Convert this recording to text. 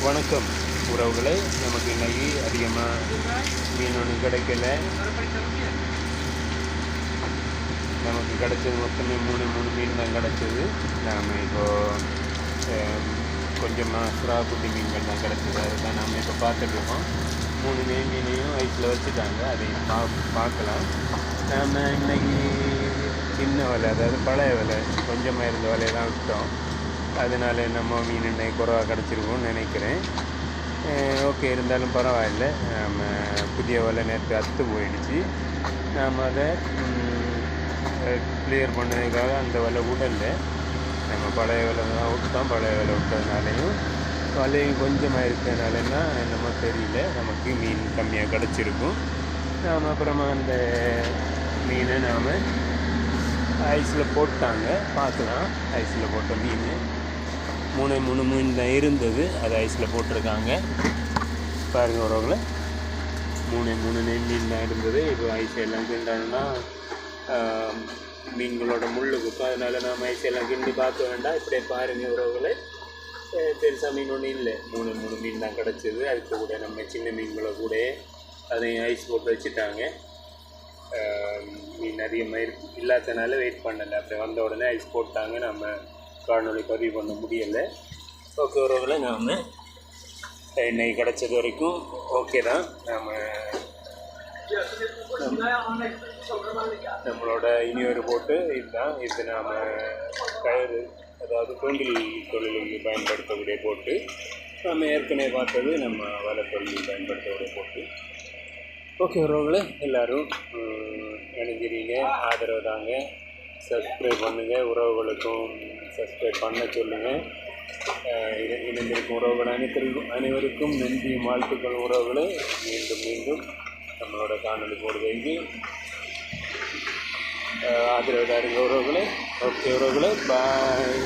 வணக்கம் உறவுகளை. நமக்கு இன்றைக்கி அதிகமாக மீன் ஒன்றும் கிடைக்கல. நமக்கு கிடைச்சது மொத்தமே மூணு மீன் தான் கிடச்சிது. நாம் இப்போது கொஞ்சமாக சுறா குட்டி மீன்கள் தான் கிடச்சிது. அதுதான் நாம் இப்போ பார்த்துட்ருக்கோம். 3 மீனையும் ஐஸில் வச்சுட்டாங்க. அதையும் பார்க்கலாம். நாம் இன்றைக்கி சின்ன வலை, அதாவது பழைய வலை, கொஞ்சமாக இருந்த வலையை தான் விட்டோம். அதனால நம்ம மீன் இன்னைக்கு குறைவாக கிடச்சிருக்கோம்னு நினைக்கிறேன். ஓகே, இருந்தாலும் பரவாயில்லை. நம்ம புதிய வலை நேற்று அத்து போயிடுச்சு. நாம் அதை கிளியர் பண்ணதுக்காக அந்த வலை விடலை. நம்ம பழைய வலை தான் விட்டோம். பழைய வலை விட்டதுனாலையும் வலையும் கொஞ்சமாக இருக்கிறதுனாலன்னா என்னமோ தெரியல, நமக்கு மீன் கம்மியாக கிடச்சிருக்கும். நாம் அப்புறமா அந்த மீனை நாம் ஐஸில் போட்டாங்க. பார்க்கலாம். ஐஸில் போட்ட மீன் மூணு மீன் தான் இருந்தது. அது ஐஸில் போட்டிருக்காங்க. பாருங்கள் உறவுகளை, மூணு மீன் தான் இருந்தது. இப்போ ஐஸ் எல்லாம் கிண்டானா மீன்களோட முள்ளு குக்கும். அதனால் நாம் ஐஸ் எல்லாம் கிண்டி பார்க்க வேண்டாம். இப்படியே பாருங்கள் உறவுகளை, பெருசாக மீன் ஒன்றும் இல்லை. மூணு மீன் தான் கிடச்சிது. அதுக்கு கூட நம்ம சின்ன மீன்களை கூட அதையும் ஐஸ் போட்டு வச்சுட்டாங்க. மீன் அதிகமாக இல்லாதனால வெயிட் பண்ணலை. அப்படி வந்த உடனே ஐஸ் போட்டாங்க. நம்ம காணொளி பதிவு பண்ண முடியலை. ஓகே உறவுகளை, நாம் இன்னைக்கு கிடச்சது வரைக்கும் ஓகே தான். நம்மளோட இனியொரு போட்டு இதுதான். இது நாம் கயிறு, அதாவது தூண்டில் தொழிலுக்கு பயன்படுத்தக்கூடிய போட்டு. நம்ம ஏற்கனவே பார்த்தது நம்ம வலை தொழில் பயன்படுத்தக்கூடிய போட்டு. ஓகே உறவுகளை, எல்லோரும் நினைக்கிறீங்க, ஆதரவு தாங்க, சப்ஸ்கிரைப் பண்ணுங்கள். உறவுகளுக்கும் சப்ஸ்கிரைப் பண்ண சொல்லுங்கள். இணைந்திருக்கும் உறவுகள் அனைவருக்கும் நன்றி, வாழ்த்துக்கள் உறவுகளை. மீண்டும் நம்மளோட காணொலி போடுவதற்கு ஆதரவு தாருங்க உறவுகளை. ஓகே உறவுகளை, பாய்.